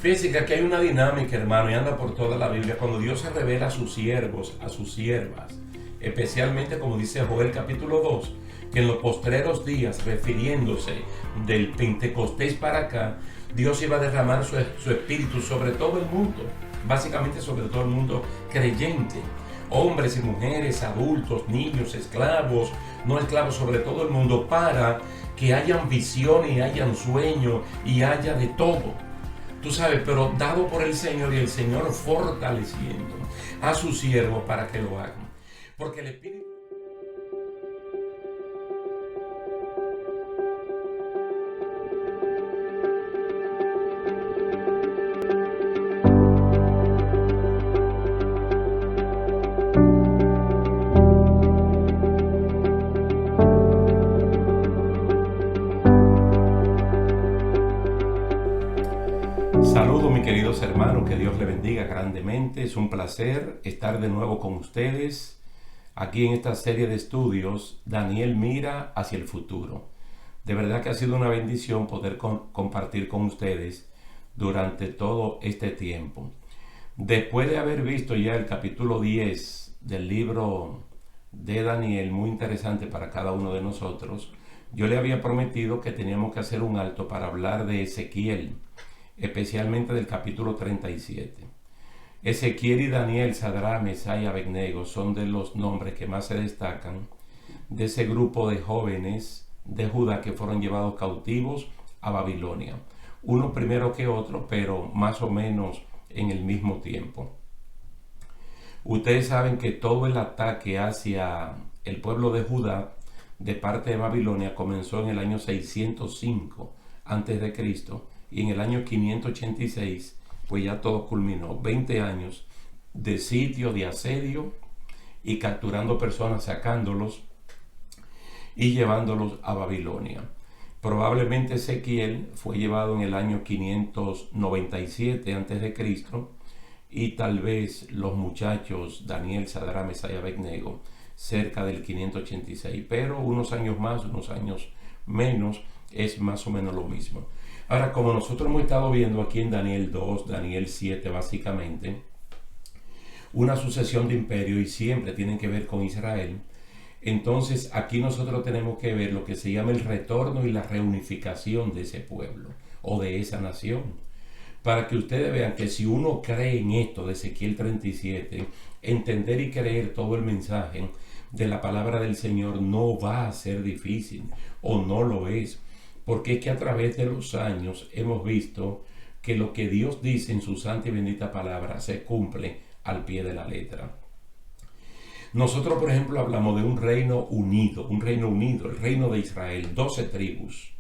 Fíjense que aquí hay una dinámica, hermano, y anda por toda la Biblia. Cuando Dios se revela a sus siervos, a sus siervas, especialmente como dice Joel capítulo 2, que en los postreros días, refiriéndose del Pentecostés para acá, Dios iba a derramar su espíritu sobre todo el mundo, básicamente sobre todo el mundo creyente. Hombres y mujeres, adultos, niños, esclavos, no esclavos, sobre todo el mundo, para que hayan visiones y hayan sueños y haya de todo. Tú sabes, pero dado por el Señor y el Señor fortaleciendo a sus siervos para que lo hagan. Porque el Espíritu... Saludos, mis queridos hermanos, que Dios les bendiga grandemente. Es un placer estar de nuevo con ustedes aquí en esta serie de estudios. Daniel mira hacia el futuro. De verdad que ha sido una bendición poder compartir con ustedes durante todo este tiempo. Después de haber visto ya el capítulo 10 del libro de Daniel, muy interesante para cada uno de nosotros, yo le había prometido que teníamos que hacer un alto para hablar de Ezequiel, especialmente del capítulo 37. Ezequiel y Daniel, Sadrach, Mesach y Abednego son de los nombres que más se destacan de ese grupo de jóvenes de Judá que fueron llevados cautivos a Babilonia. Uno primero que otro, pero más o menos en el mismo tiempo. Ustedes saben que todo el ataque hacia el pueblo de Judá de parte de Babilonia comenzó en el año 605 a.C. y en el año 586 pues ya todo culminó. 20 años de sitio, de asedio y capturando personas, sacándolos y llevándolos a Babilonia. Probablemente Ezequiel fue llevado en el año 597 a.C. y tal vez los muchachos Daniel, Sadrach, Mesach y Abednego cerca del 586, pero unos años más, unos años menos, es más o menos lo mismo. Ahora, como nosotros hemos estado viendo aquí en Daniel 2, Daniel 7, básicamente, una sucesión de imperios y siempre tienen que ver con Israel, entonces aquí nosotros tenemos que ver lo que se llama el retorno y la reunificación de ese pueblo o de esa nación. Para que ustedes vean que si uno cree en esto de Ezequiel 37, entender y creer todo el mensaje de la palabra del Señor no va a ser difícil o no lo es. Porque es que a través de los años hemos visto que lo que Dios dice en su santa y bendita palabra se cumple al pie de la letra. Nosotros, por ejemplo, hablamos de un reino unido, el reino de Israel, 12 tribus.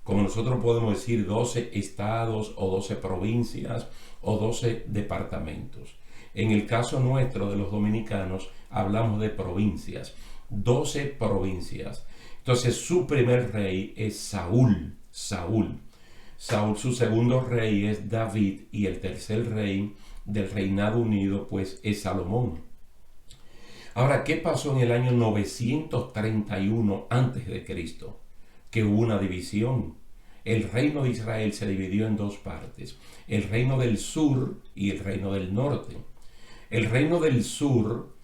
Como nosotros podemos decir 12 estados o 12 provincias o 12 departamentos. En el caso nuestro de los dominicanos hablamos de provincias, 12 provincias. Entonces su primer rey es Saúl, su segundo rey es David y el tercer rey del reinado unido pues es Salomón. Ahora, ¿qué pasó en el año 931 a.C.? Que hubo una división. El reino de Israel se dividió en dos partes, el reino del sur y el reino del norte. El reino del sur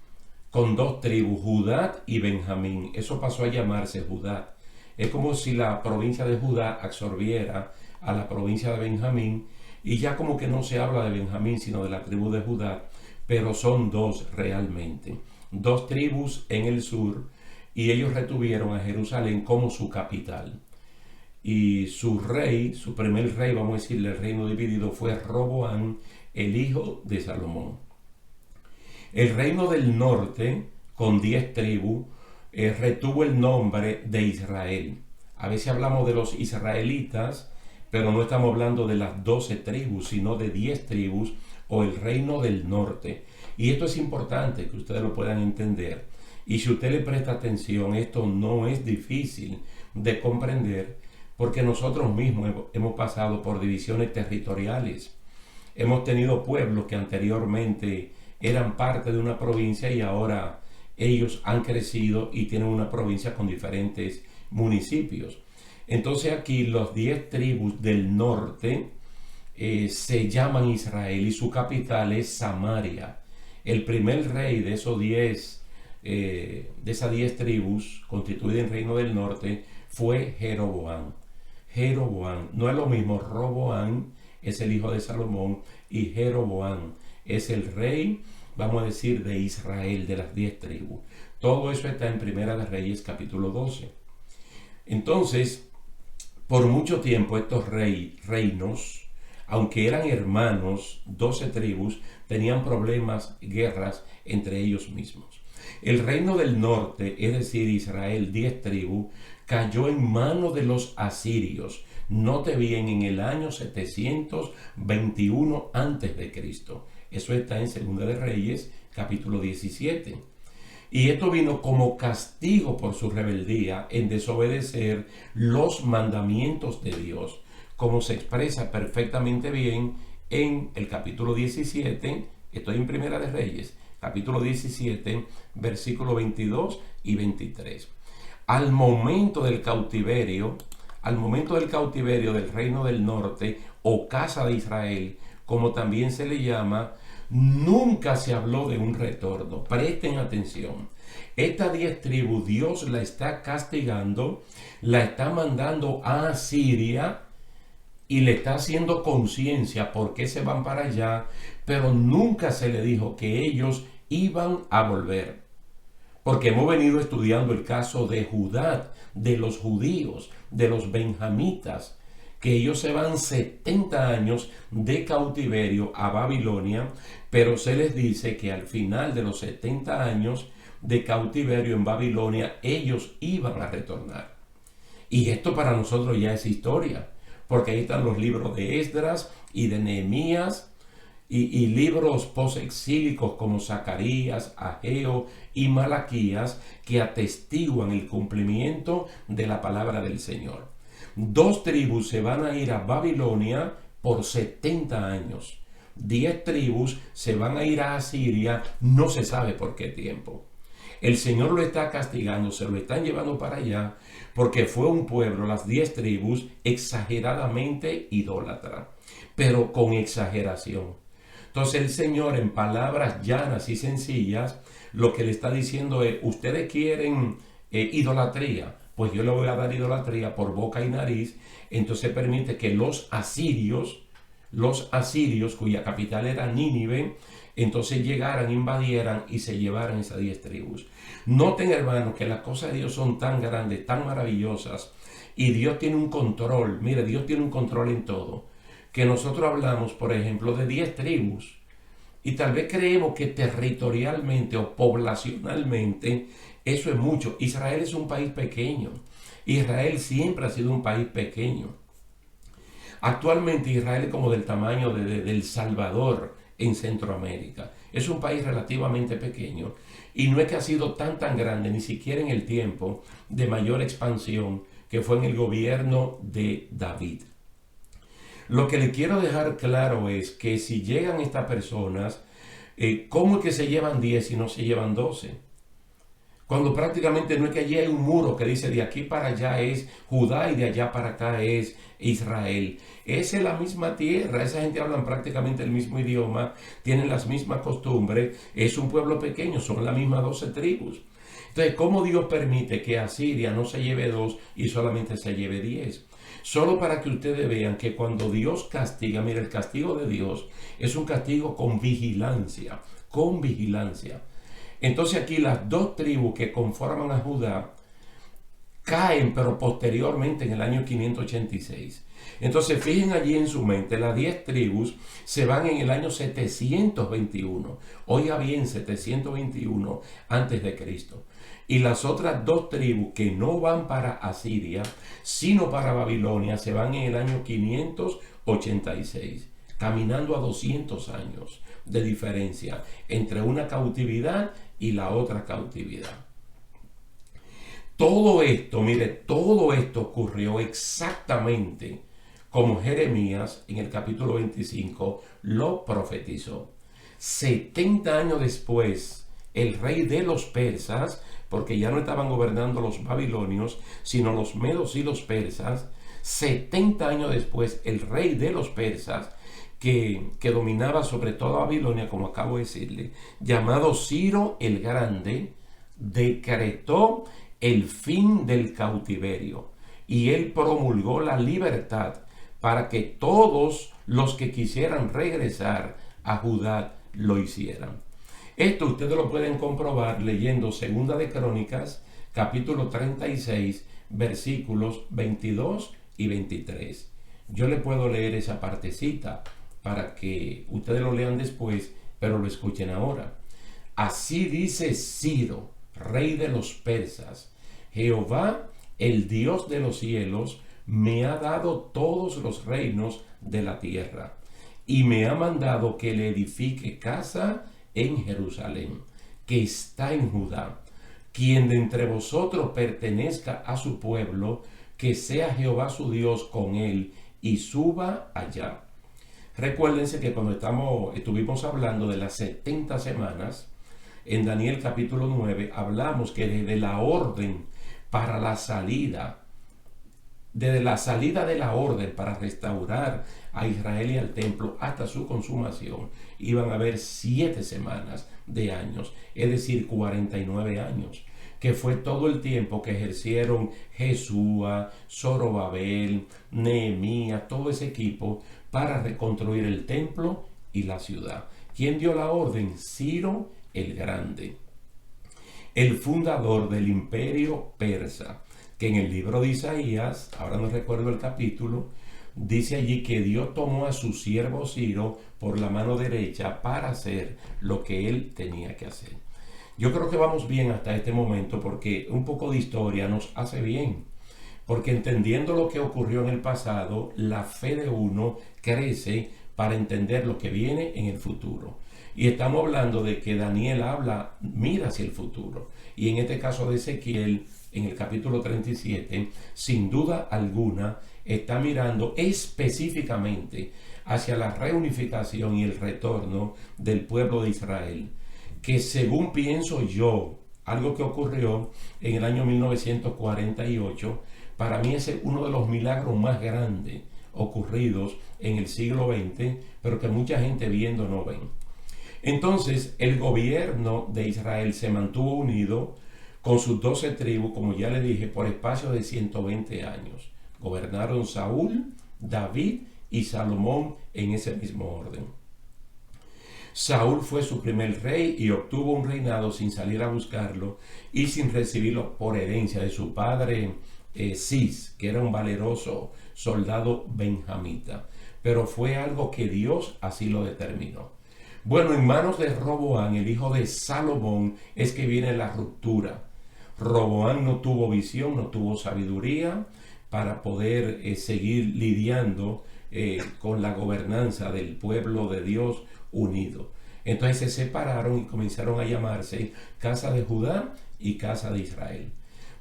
con dos tribus, Judá y Benjamín. Eso pasó a llamarse Judá. Es como si la provincia de Judá absorbiera a la provincia de Benjamín y ya como que no se habla de Benjamín sino de la tribu de Judá, pero son dos realmente. Dos tribus en el sur y ellos retuvieron a Jerusalén como su capital. Y su rey, su primer rey, vamos a decirle el reino dividido, fue Roboam, el hijo de Salomón. El reino del norte, con 10 tribus, retuvo el nombre de Israel. A veces hablamos de los israelitas, pero no estamos hablando de las 12 tribus, sino de 10 tribus o el reino del norte. Y esto es importante que ustedes lo puedan entender. Y si usted le presta atención, esto no es difícil de comprender, porque nosotros mismos hemos pasado por divisiones territoriales. Hemos tenido pueblos que anteriormente eran parte de una provincia y ahora ellos han crecido y tienen una provincia con diferentes municipios. Entonces aquí los 10 tribus del norte se llaman Israel y su capital es Samaria. El primer rey de de esas 10 tribus constituidas en Reino del Norte fue Jeroboam. Jeroboam, no es lo mismo. Roboam es el hijo de Salomón y Jeroboam es el rey, vamos a decir, de Israel, de las 10 tribus. Todo eso está en Primera de Reyes capítulo 12. Entonces, por mucho tiempo estos reinos, aunque eran hermanos, 12 tribus, tenían problemas, guerras entre ellos mismos. El reino del norte, es decir, Israel, 10 tribus, cayó en manos de los asirios. Note bien, en el año 721 a.C. Eso está en Segunda de Reyes, capítulo 17. Y esto vino como castigo por su rebeldía en desobedecer los mandamientos de Dios, como se expresa perfectamente bien en el capítulo 17, estoy en Primera de Reyes, capítulo 17, versículos 22 y 23. Al momento del cautiverio del reino del norte, o casa de Israel, como también se le llama, nunca se habló de un retorno. Presten atención. Estas 10 tribus Dios la está castigando, la está mandando a Asiria y le está haciendo conciencia por qué se van para allá, pero nunca se le dijo que ellos iban a volver. Porque hemos venido estudiando el caso de Judá, de los judíos, de los benjamitas, que ellos se van 70 años de cautiverio a Babilonia, pero se les dice que al final de los 70 años de cautiverio en Babilonia, ellos iban a retornar. Y esto para nosotros ya es historia, porque ahí están los libros de Esdras y de Nehemías, y libros posexílicos como Zacarías, Ageo y Malaquías, que atestiguan el cumplimiento de la palabra del Señor. 2 tribus se van a ir a Babilonia por 70 años. 10 tribus se van a ir a Asiria, no se sabe por qué tiempo. El Señor lo está castigando, se lo están llevando para allá, porque fue un pueblo, las 10 tribus, exageradamente idólatra, pero con exageración. Entonces el Señor, en palabras llanas y sencillas, lo que le está diciendo es: ustedes quieren idolatría, pues yo le voy a dar idolatría por boca y nariz. Entonces permite que los asirios, cuya capital era Nínive, entonces llegaran, invadieran y se llevaran esas 10 tribus. Noten, hermanos, que las cosas de Dios son tan grandes, tan maravillosas, y Dios tiene un control. Mire, Dios tiene un control en todo. Que nosotros hablamos, por ejemplo, de 10 tribus, y tal vez creemos que territorialmente o poblacionalmente eso es mucho. Israel es un país pequeño. Israel siempre ha sido un país pequeño. Actualmente Israel es como del tamaño de El Salvador en Centroamérica. Es un país relativamente pequeño y no es que ha sido tan grande, ni siquiera en el tiempo de mayor expansión que fue en el gobierno de David. Lo que le quiero dejar claro es que si llegan estas personas, ¿cómo es que se llevan 10 y no se llevan 12? Cuando prácticamente no es que allí hay un muro que dice de aquí para allá es Judá y de allá para acá es Israel. Esa es la misma tierra, esa gente habla prácticamente el mismo idioma, tienen las mismas costumbres, es un pueblo pequeño, son las mismas 12 tribus. Entonces, ¿cómo Dios permite que Asiria no se lleve 2 y solamente se lleve 10? Solo para que ustedes vean que cuando Dios castiga, mira, el castigo de Dios es un castigo con vigilancia, con vigilancia. Entonces aquí las 2 tribus que conforman a Judá caen, pero posteriormente en el año 586. Entonces fijen allí en su mente, las 10 tribus se van en el año 721. Oiga bien, 721 antes de Cristo. Y las otras 2 tribus que no van para Asiria, sino para Babilonia, se van en el año 586, caminando a 200 años de diferencia entre una cautividad y la otra cautividad. Todo esto, mire, todo esto ocurrió exactamente como Jeremías en el capítulo 25 lo profetizó. 70 años después, el rey de los persas, porque ya no estaban gobernando los babilonios, sino los medos y los persas, 70 años después, el rey de los persas, que dominaba sobre toda Babilonia, como acabo de decirle, llamado Ciro el Grande, decretó el fin del cautiverio y él promulgó la libertad para que todos los que quisieran regresar a Judá lo hicieran. Esto ustedes lo pueden comprobar leyendo Segunda de Crónicas, capítulo 36, versículos 22 y 23. Yo le puedo leer esa partecita para que ustedes lo lean después, pero lo escuchen ahora. Así dice Ciro, rey de los persas: Jehová, el Dios de los cielos, me ha dado todos los reinos de la tierra, y me ha mandado que le edifique casa en Jerusalén, que está en Judá. Quien de entre vosotros pertenezca a su pueblo, que sea Jehová su Dios con él, y suba allá. Recuérdense que cuando estuvimos hablando de las 70 semanas, en Daniel capítulo 9, hablamos que desde la orden para la salida, desde la salida de la orden para restaurar a Israel y al templo hasta su consumación, iban a haber 7 semanas de años, es decir, 49 años, que fue todo el tiempo que ejercieron Jesúa, Zorobabel, Nehemías, todo ese equipo para reconstruir el templo y la ciudad. ¿Quién dio la orden? Ciro el Grande, el fundador del imperio persa, que en el libro de Isaías, ahora no recuerdo el capítulo, dice allí que Dios tomó a su siervo Ciro por la mano derecha para hacer lo que él tenía que hacer. Yo creo que vamos bien hasta este momento porque un poco de historia nos hace bien. Porque entendiendo lo que ocurrió en el pasado, la fe de uno crece para entender lo que viene en el futuro. Y estamos hablando de que Daniel mira hacia el futuro. Y en este caso de Ezequiel, en el capítulo 37, sin duda alguna, está mirando específicamente hacia la reunificación y el retorno del pueblo de Israel, que según pienso yo, algo que ocurrió en el año 1948, para mí es uno de los milagros más grandes ocurridos en el siglo XX, pero que mucha gente viendo no ven. Entonces, el gobierno de Israel se mantuvo unido con sus 12 tribus, como ya le dije, por espacio de 120 años. Gobernaron Saúl, David y Salomón en ese mismo orden. Saúl fue su primer rey y obtuvo un reinado sin salir a buscarlo y sin recibirlo por herencia de su padre Cis, que era un valeroso soldado benjamita. Pero fue algo que Dios así lo determinó. Bueno, en manos de Roboam, el hijo de Salomón, es que viene la ruptura. Roboam no tuvo visión, no tuvo sabiduría para poder seguir lidiando con la gobernanza del pueblo de Dios unido. Entonces se separaron y comenzaron a llamarse Casa de Judá y Casa de Israel.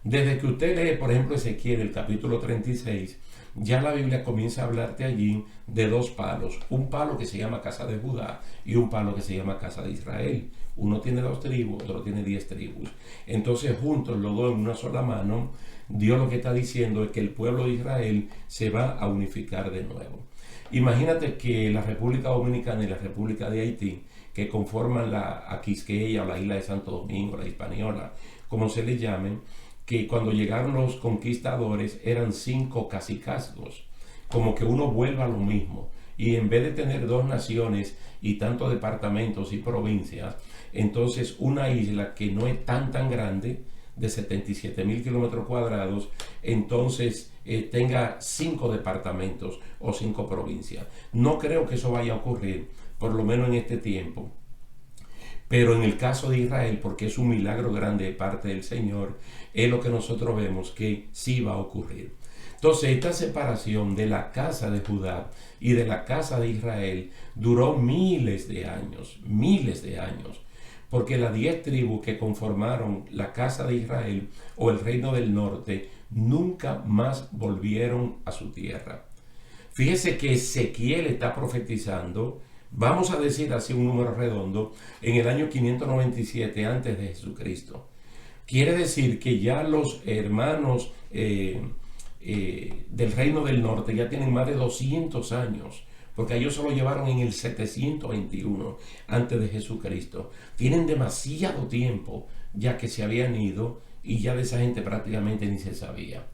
Desde que usted lee, por ejemplo, Ezequiel, el capítulo 36, ya la Biblia comienza a hablarte allí de 2 palos. Un palo que se llama Casa de Judá y un palo que se llama Casa de Israel. Uno tiene 2 tribus, otro tiene 10 tribus. Entonces, juntos, los dos en una sola mano, Dios lo que está diciendo es que el pueblo de Israel se va a unificar de nuevo. Imagínate que la República Dominicana y la República de Haití, que conforman la Quisqueya o la isla de Santo Domingo, la Hispaniola, como se le llamen, que cuando llegaron los conquistadores eran 5 cacicazgos, como que uno vuelva a lo mismo. Y en vez de tener 2 naciones y tantos departamentos y provincias, entonces una isla que no es tan grande, de 77,000 kilómetros cuadrados, entonces tenga 5 departamentos o 5 provincias. No creo que eso vaya a ocurrir, por lo menos en este tiempo. Pero en el caso de Israel, porque es un milagro grande de parte del Señor, es lo que nosotros vemos que sí va a ocurrir. Entonces, esta separación de la casa de Judá y de la casa de Israel duró miles de años, porque las 10 tribus que conformaron la casa de Israel o el reino del norte nunca más volvieron a su tierra. Fíjese que Ezequiel está profetizando, vamos a decir así un número redondo, en el año 597 antes de Jesucristo. Quiere decir que ya los hermanos del Reino del Norte ya tienen más de 200 años, porque ellos se lo llevaron en el 721 antes de Jesucristo. Tienen demasiado tiempo ya que se habían ido y ya de esa gente prácticamente ni se sabía.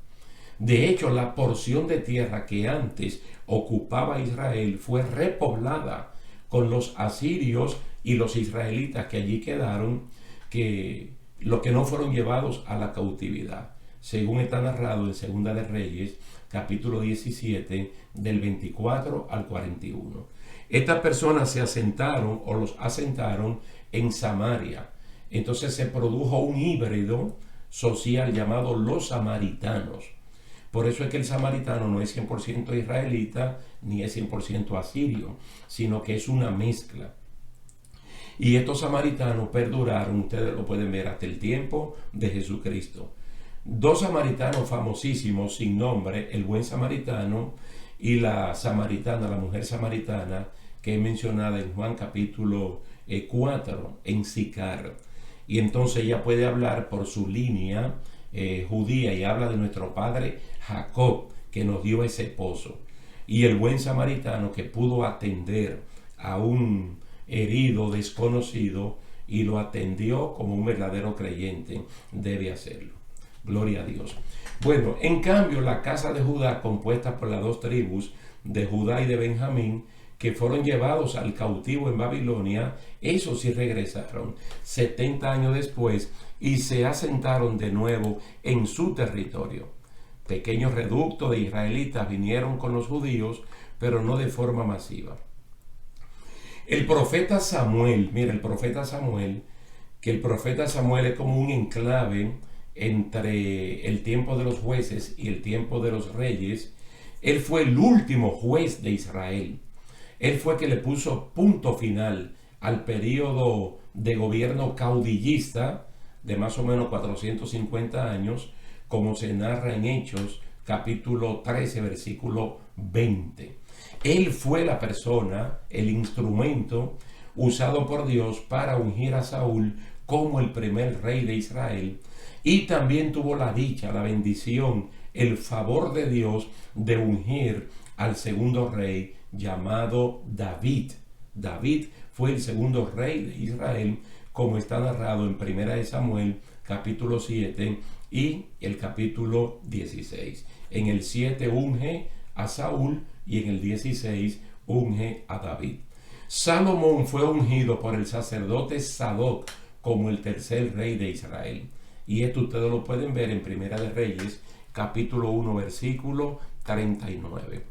De hecho, la porción de tierra que antes ocupaba Israel fue repoblada con los asirios y los israelitas que allí quedaron, que los que no fueron llevados a la cautividad, según está narrado en Segunda de Reyes, capítulo 17, del 24 al 41. Estas personas se asentaron o los asentaron en Samaria. Entonces se produjo un híbrido social llamado los samaritanos. Por eso es que el samaritano no es 100% israelita ni es 100% asirio, sino que es una mezcla. Y estos samaritanos perduraron, ustedes lo pueden ver, hasta el tiempo de Jesucristo. Dos samaritanos famosísimos sin nombre, el buen samaritano y la samaritana, la mujer samaritana, que es mencionada en Juan capítulo 4, en Sicar. Y entonces ella puede hablar por su línea judía y habla de nuestro padre Jacob, que nos dio ese pozo. Y el buen samaritano que pudo atender a un herido desconocido y lo atendió como un verdadero creyente debe hacerlo. Gloria a Dios. Bueno, en cambio, la casa de Judá, compuesta por las dos tribus de Judá y de Benjamín, que fueron llevados al cautivo en Babilonia, esos sí regresaron 70 años después y se asentaron de nuevo en su territorio. Pequeños reductos de israelitas vinieron con los judíos, pero no de forma masiva. El profeta Samuel, mira, el profeta Samuel, que el profeta Samuel es como un enclave entre el tiempo de los jueces y el tiempo de los reyes. Él fue el último juez de Israel. Él fue que le puso punto final al periodo de gobierno caudillista de más o menos 450 años, como se narra en Hechos, capítulo 13, versículo 20. Él fue la persona, el instrumento usado por Dios para ungir a Saúl como el primer rey de Israel, y también tuvo la dicha, la bendición, el favor de Dios de ungir al segundo rey llamado David. David fue el segundo rey de Israel, como está narrado en Primera de Samuel, capítulo 7 y el capítulo 16. En el 7 unge a Saúl y en el 16 unge a David. Salomón fue ungido por el sacerdote Sadoc como el tercer rey de Israel. Y esto ustedes lo pueden ver en Primera de Reyes, capítulo 1, versículo 39.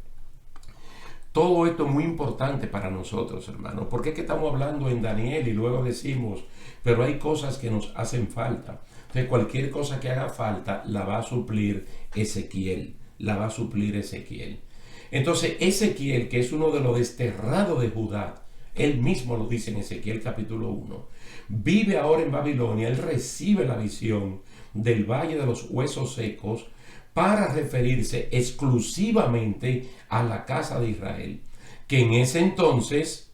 Todo esto es muy importante para nosotros, hermanos, porque es que estamos hablando en Daniel y luego decimos, pero hay cosas que nos hacen falta. Entonces, cualquier cosa que haga falta la va a suplir Ezequiel, Entonces, Ezequiel, que es uno de los desterrados de Judá, él mismo lo dice en Ezequiel capítulo 1, vive ahora en Babilonia. Él recibe la visión del valle de los huesos secos para referirse exclusivamente a la casa de Israel, que en ese entonces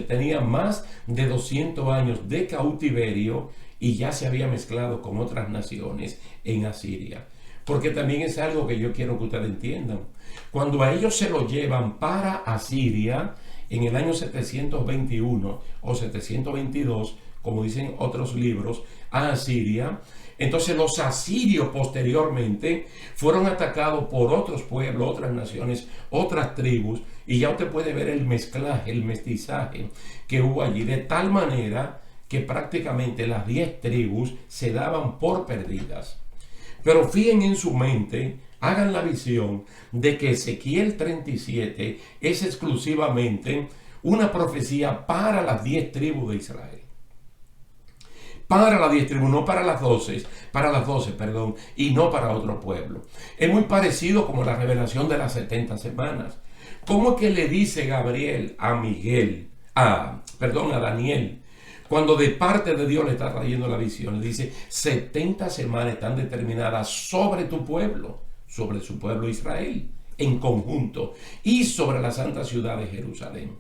tenía más de 200 años de cautiverio y ya se había mezclado con otras naciones en Asiria. Porque también es algo que yo quiero que ustedes entiendan. Cuando a ellos se lo llevan para Asiria en el año 721 o 722, como dicen otros libros, a Asiria, entonces los asirios posteriormente fueron atacados por otros pueblos, otras naciones, otras tribus, y ya usted puede ver el mezclaje, el mestizaje que hubo allí, de tal manera que prácticamente las 10 tribus se daban por perdidas. Pero fíjense en su mente, hagan la visión de que Ezequiel 37 es exclusivamente una profecía para las 10 tribus de Israel. Para las 10 tribus, no para las 12, y no para otro pueblo. Es muy parecido como la revelación de las 70 semanas. ¿Cómo es que le dice Gabriel a Daniel, cuando de parte de Dios le está trayendo la visión? Le dice, 70 semanas están determinadas sobre tu pueblo, sobre su pueblo Israel, en conjunto, y sobre la santa ciudad de Jerusalén.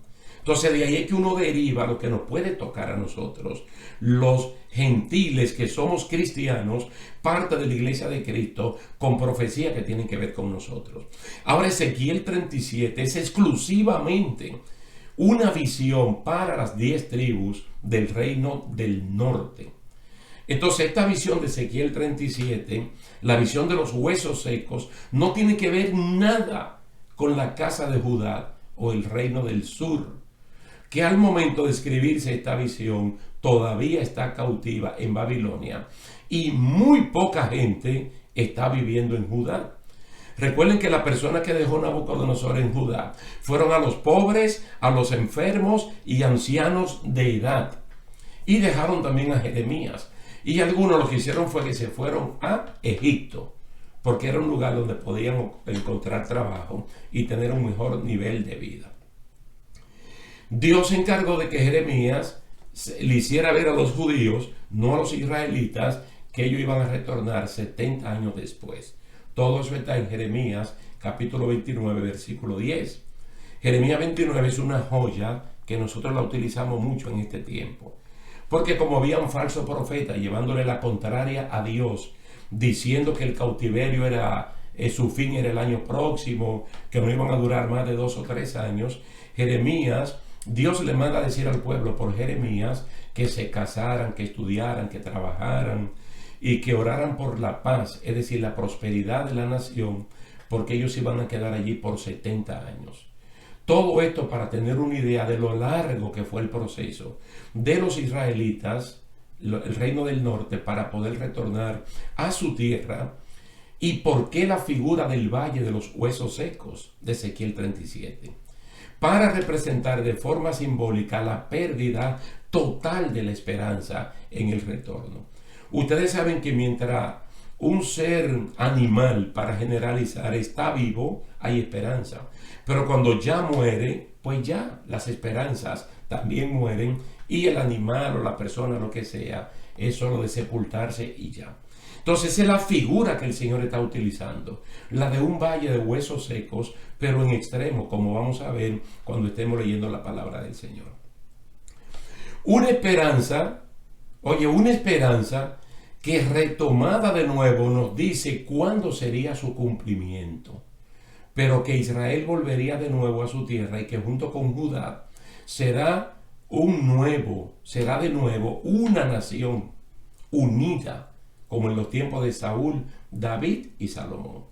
Entonces de ahí es que uno deriva lo que nos puede tocar a nosotros, los gentiles que somos cristianos, parte de la iglesia de Cristo, con profecía que tienen que ver con nosotros. Ahora Ezequiel 37 es exclusivamente una visión para las 10 tribus del reino del norte. Entonces esta visión de Ezequiel 37, la visión de los huesos secos, no tiene que ver nada con la casa de Judá o el reino del sur, que al momento de escribirse esta visión todavía está cautiva en Babilonia y muy poca gente está viviendo en Judá. Recuerden que la persona que dejó Nabucodonosor en Judá fueron a los pobres, a los enfermos y ancianos de edad. Y dejaron también a Jeremías. Y algunos lo que hicieron fue que se fueron a Egipto, porque era un lugar donde podían encontrar trabajo y tener un mejor nivel de vida. Dios se encargó de que Jeremías le hiciera ver a los judíos, no a los israelitas, que ellos iban a retornar 70 años después. Todo eso está en Jeremías capítulo 29, versículo 10. Jeremías 29 es una joya que nosotros la utilizamos mucho en este tiempo. Porque como había un falso profeta llevándole la contraria a Dios, diciendo que el cautiverio era, su fin era el año próximo, que no iban a durar más de 2 o 3 años, Jeremías, Dios le manda a decir al pueblo por Jeremías que se casaran, que estudiaran, que trabajaran y que oraran por la paz, es decir, la prosperidad de la nación, porque ellos iban a quedar allí por 70 años. Todo esto para tener una idea de lo largo que fue el proceso de los israelitas, el reino del norte, para poder retornar a su tierra, y por qué la figura del valle de los huesos secos de Ezequiel 37. Para representar de forma simbólica la pérdida total de la esperanza en el retorno. Ustedes saben que mientras un ser animal, para generalizar, está vivo, hay esperanza. Pero cuando ya muere, pues ya las esperanzas también mueren y el animal o la persona, lo que sea, es solo de sepultarse y ya. Entonces esa es la figura que el Señor está utilizando, la de un valle de huesos secos, pero en extremo, como vamos a ver cuando estemos leyendo la palabra del Señor. Una esperanza, una esperanza que retomada de nuevo nos dice cuándo sería su cumplimiento, pero que Israel volvería de nuevo a su tierra y que junto con Judá será de nuevo una nación unida, como en los tiempos de Saúl, David y Salomón.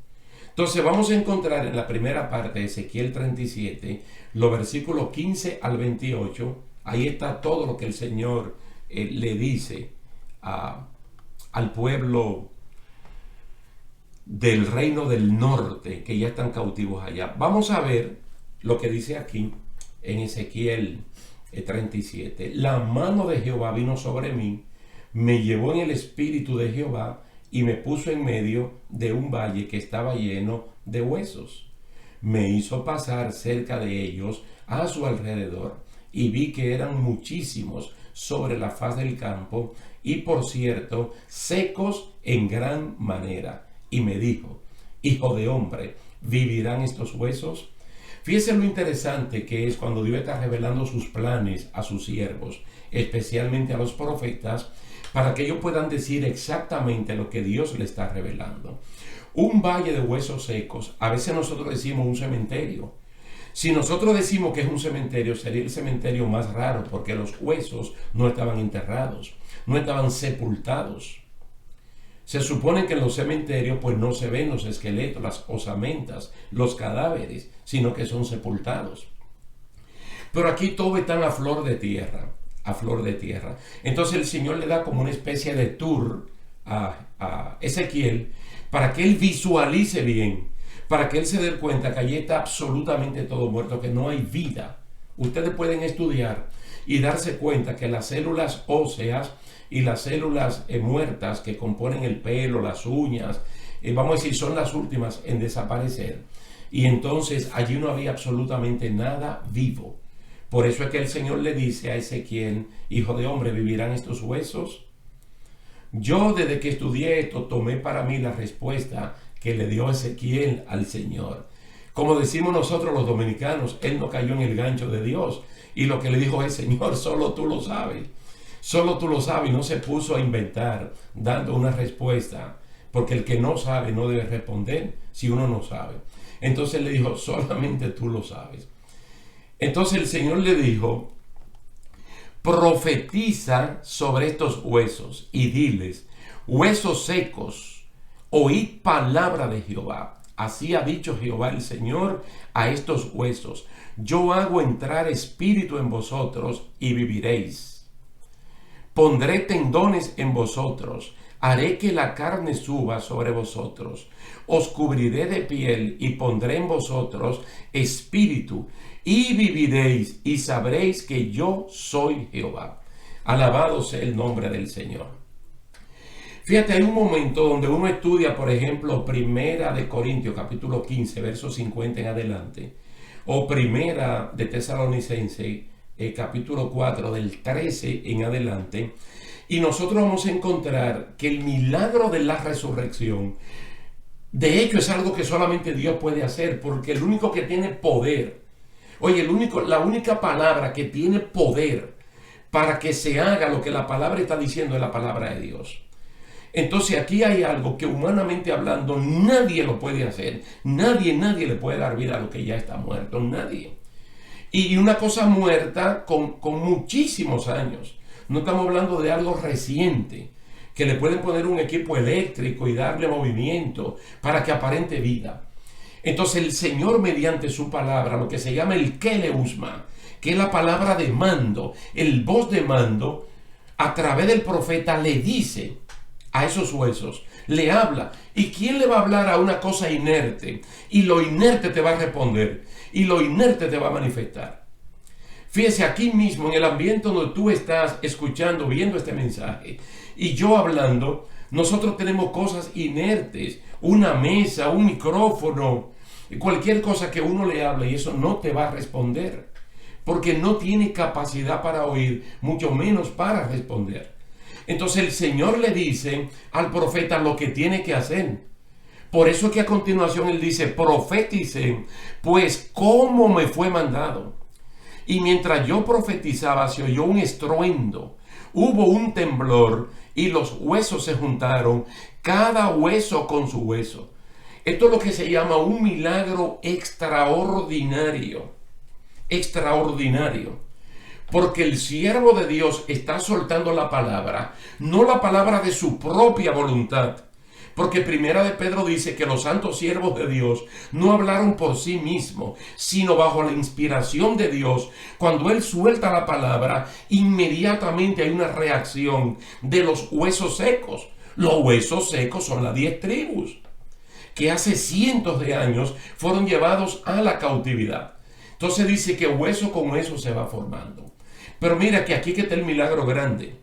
Entonces vamos a encontrar en la primera parte de Ezequiel 37, los versículos 15 al 28, ahí está todo lo que el Señor le dice al pueblo del reino del norte, que ya están cautivos allá. Vamos a ver lo que dice aquí en Ezequiel 37. La mano de Jehová vino sobre mí, me llevó en el espíritu de Jehová y me puso en medio de un valle que estaba lleno de huesos. Me hizo pasar cerca de ellos a su alrededor y vi que eran muchísimos sobre la faz del campo y, por cierto, secos en gran manera. Y me dijo: hijo de hombre, ¿vivirán estos huesos? Fíjese lo interesante que es cuando Dios está revelando sus planes a sus siervos, especialmente a los profetas, para que ellos puedan decir exactamente lo que Dios le está revelando. Un valle de huesos secos, a veces nosotros decimos un cementerio. Si nosotros decimos que es un cementerio, sería el cementerio más raro, porque los huesos no estaban enterrados, no estaban sepultados. Se supone que en los cementerios pues no se ven los esqueletos, las osamentas, los cadáveres, sino que son sepultados. Pero aquí todo está a flor de tierra, a flor de tierra. Entonces el Señor le da como una especie de tour a Ezequiel para que él visualice bien, para que él se dé cuenta que allí está absolutamente todo muerto, que no hay vida. Ustedes pueden estudiar y darse cuenta que las células óseas y las células muertas que componen el pelo, las uñas, vamos a decir, son las últimas en desaparecer. Y entonces allí no había absolutamente nada vivo. Por eso es que el Señor le dice a Ezequiel: hijo de hombre, ¿vivirán estos huesos? Yo, desde que estudié esto, tomé para mí la respuesta que le dio Ezequiel al Señor. Como decimos nosotros los dominicanos, él no cayó en el gancho de Dios. Y lo que le dijo es: Señor, solo tú lo sabes. Solo tú lo sabes. Y no se puso a inventar dando una respuesta. Porque el que no sabe no debe responder si uno no sabe. Entonces le dijo: solamente tú lo sabes. Entonces el Señor le dijo: profetiza sobre estos huesos y diles: huesos secos, oíd palabra de Jehová. Así ha dicho Jehová el Señor a estos huesos: yo hago entrar espíritu en vosotros y viviréis. Pondré tendones en vosotros, haré que la carne suba sobre vosotros, os cubriré de piel y pondré en vosotros espíritu y viviréis y sabréis que yo soy Jehová. Alabado sea el nombre del Señor. Fíjate, hay un momento donde uno estudia, por ejemplo, Primera de Corintios, capítulo 15, versos 50 en adelante, o Primera de Tesalonicenses, capítulo 4, del 13 en adelante, y nosotros vamos a encontrar que el milagro de la resurrección, de hecho, es algo que solamente Dios puede hacer, porque el único que tiene poder, oye, la única palabra que tiene poder para que se haga lo que la palabra está diciendo es la palabra de Dios. Entonces aquí hay algo que, humanamente hablando, nadie lo puede hacer. Nadie le puede dar vida a lo que ya está muerto. Nadie. Y una cosa muerta con muchísimos años. No estamos hablando de algo reciente, que le pueden poner un equipo eléctrico y darle movimiento para que aparente vida. Entonces el Señor, mediante su palabra, lo que se llama el Keleusma, que es la palabra de mando, el voz de mando, a través del profeta le dice a esos huesos, le habla. ¿Y quién le va a hablar a una cosa inerte? Y lo inerte te va a responder, y lo inerte te va a manifestar. Fíjese, aquí mismo, en el ambiente donde tú estás escuchando, viendo este mensaje, y yo hablando, nosotros tenemos cosas inertes, una mesa, un micrófono, cualquier cosa que uno le hable, y eso no te va a responder, porque no tiene capacidad para oír, mucho menos para responder. Entonces el Señor le dice al profeta lo que tiene que hacer. Por eso que a continuación él dice: profeticen, pues como me fue mandado. Y mientras yo profetizaba, se oyó un estruendo, hubo un temblor y los huesos se juntaron, cada hueso con su hueso. Esto es lo que se llama un milagro extraordinario. Extraordinario. Porque el siervo de Dios está soltando la palabra, no la palabra de su propia voluntad. Porque Primera de Pedro dice que los santos siervos de Dios no hablaron por sí mismos, sino bajo la inspiración de Dios. Cuando Él suelta la palabra, inmediatamente hay una reacción de los huesos secos. Los huesos secos son las 10 tribus, que hace cientos de años fueron llevados a la cautividad. Entonces dice que hueso con hueso se va formando. Pero mira que aquí que está el milagro grande.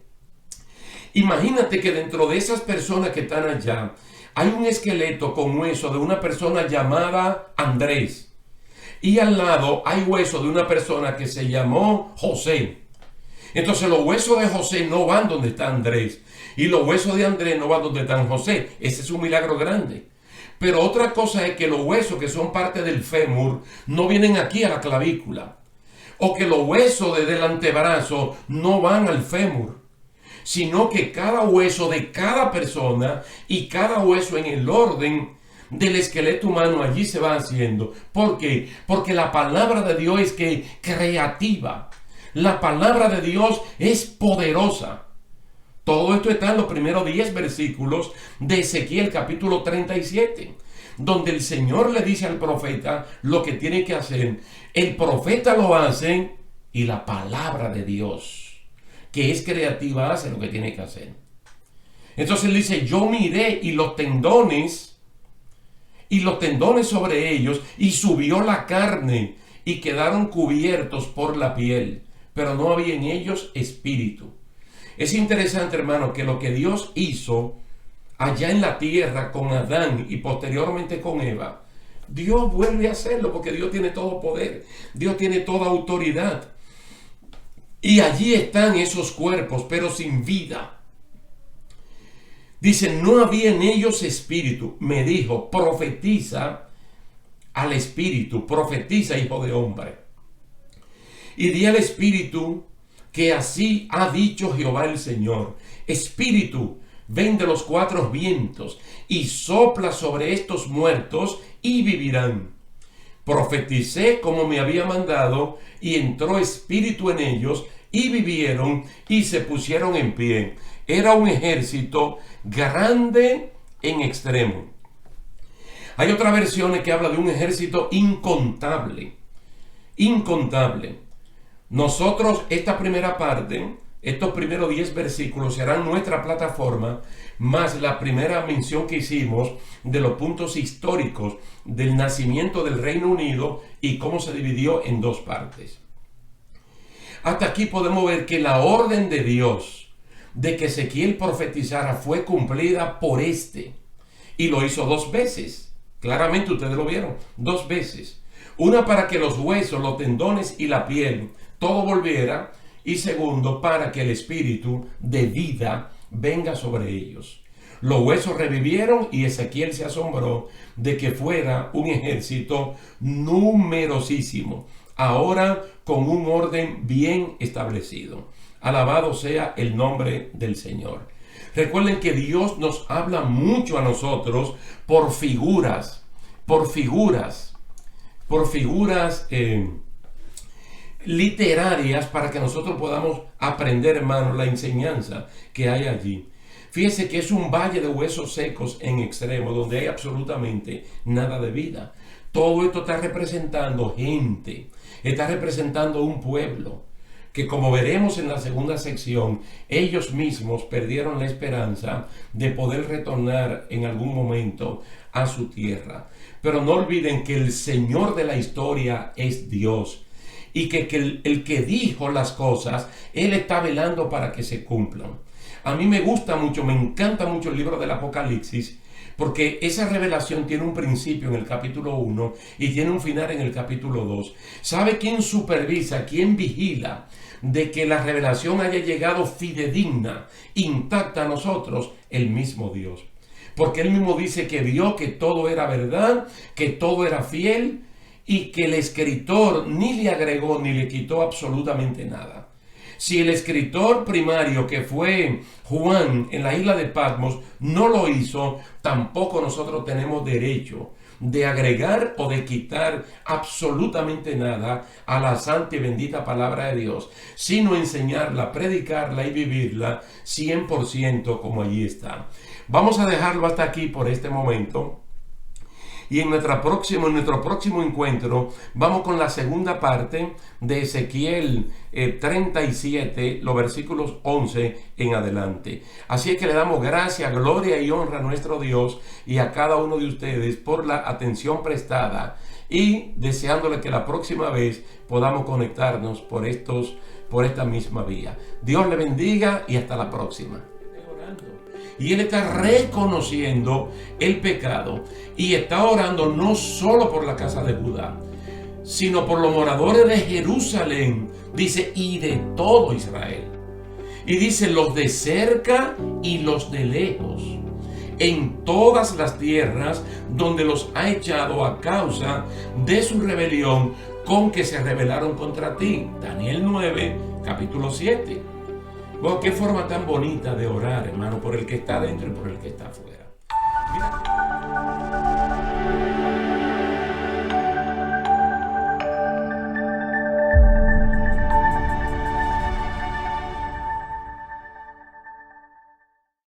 Imagínate que dentro de esas personas que están allá hay un esqueleto con hueso de una persona llamada Andrés. Y al lado hay hueso de una persona que se llamó José. Entonces los huesos de José no van donde está Andrés. Y los huesos de Andrés no van donde está José. Ese es un milagro grande. Pero otra cosa es que los huesos que son parte del fémur no vienen aquí a la clavícula. O que los huesos del antebrazo no van al fémur, sino que cada hueso de cada persona y cada hueso en el orden del esqueleto humano allí se va haciendo. ¿Por qué? Porque la palabra de Dios es creativa. La palabra de Dios es poderosa. Todo esto está en los primeros 10 versículos de Ezequiel capítulo 37. Donde el Señor le dice al profeta lo que tiene que hacer. El profeta lo hace y la palabra de Dios, que es creativa, hace lo que tiene que hacer. Entonces él dice: yo miré y los tendones sobre ellos, y subió la carne y quedaron cubiertos por la piel, pero no había en ellos espíritu. Es interesante, hermano, que lo que Dios hizo allá en la tierra con Adán y posteriormente con Eva, Dios vuelve a hacerlo, porque Dios tiene todo poder, Dios tiene toda autoridad. Y allí están esos cuerpos, pero sin vida. Dice: no había en ellos espíritu. Me dijo: profetiza al espíritu: profetiza, hijo de hombre. Y di al espíritu que así ha dicho Jehová el Señor: Espíritu, ven de los cuatro vientos y sopla sobre estos muertos y vivirán. Profeticé como me había mandado, y entró espíritu en ellos, y vivieron y se pusieron en pie. Era un ejército grande en extremo. Hay otras versiones que habla de un ejército incontable. Incontable. Nosotros, esta primera parte, estos primeros 10 versículos serán nuestra plataforma, más la primera mención que hicimos de los puntos históricos del nacimiento del Reino Unido y cómo se dividió en dos partes. Hasta aquí podemos ver que la orden de Dios de que Ezequiel profetizara fue cumplida por este, y lo hizo 2 veces. Claramente ustedes lo vieron, 2 veces. Una para que los huesos, los tendones y la piel, todo volviera, y segundo, para que el espíritu de vida venga sobre ellos. Los huesos revivieron y Ezequiel se asombró de que fuera un ejército numerosísimo, ahora con un orden bien establecido. Alabado sea el nombre del Señor. Recuerden que Dios nos habla mucho a nosotros por figuras literarias, para que nosotros podamos aprender, hermanos, la enseñanza que hay allí. Fíjese que es un valle de huesos secos en extremo, donde hay absolutamente nada de vida. Todo esto está representando gente, está representando un pueblo, que, como veremos en la segunda sección, ellos mismos perdieron la esperanza de poder retornar en algún momento a su tierra. Pero no olviden que el Señor de la historia es Dios, y que el que dijo las cosas, Él está velando para que se cumplan. A mí me gusta mucho, me encanta mucho el libro del Apocalipsis, porque esa revelación tiene un principio en el capítulo 1 y tiene un final en el capítulo 2. ¿Sabe quién supervisa, quién vigila de que la revelación haya llegado fidedigna, intacta a nosotros? El mismo Dios. Porque Él mismo dice que vio que todo era verdad, que todo era fiel, y que el escritor ni le agregó ni le quitó absolutamente nada. Si el escritor primario, que fue Juan en la isla de Patmos, no lo hizo, tampoco nosotros tenemos derecho de agregar o de quitar absolutamente nada a la santa y bendita palabra de Dios, sino enseñarla, predicarla y vivirla 100% como allí está. Vamos a dejarlo hasta aquí por este momento. Y en nuestro próximo encuentro vamos con la segunda parte de Ezequiel 37, los versículos 11 en adelante. Así es que le damos gracias, gloria y honra a nuestro Dios y a cada uno de ustedes por la atención prestada, y deseándole que la próxima vez podamos conectarnos por esta misma vía. Dios le bendiga y hasta la próxima. Y él está reconociendo el pecado y está orando no solo por la casa de Judá, sino por los moradores de Jerusalén, dice, y de todo Israel. Y dice, los de cerca y los de lejos, en todas las tierras donde los ha echado a causa de su rebelión con que se rebelaron contra ti. Daniel 9, capítulo 7. Bueno, qué forma tan bonita de orar, hermano, por el que está dentro y por el que está afuera.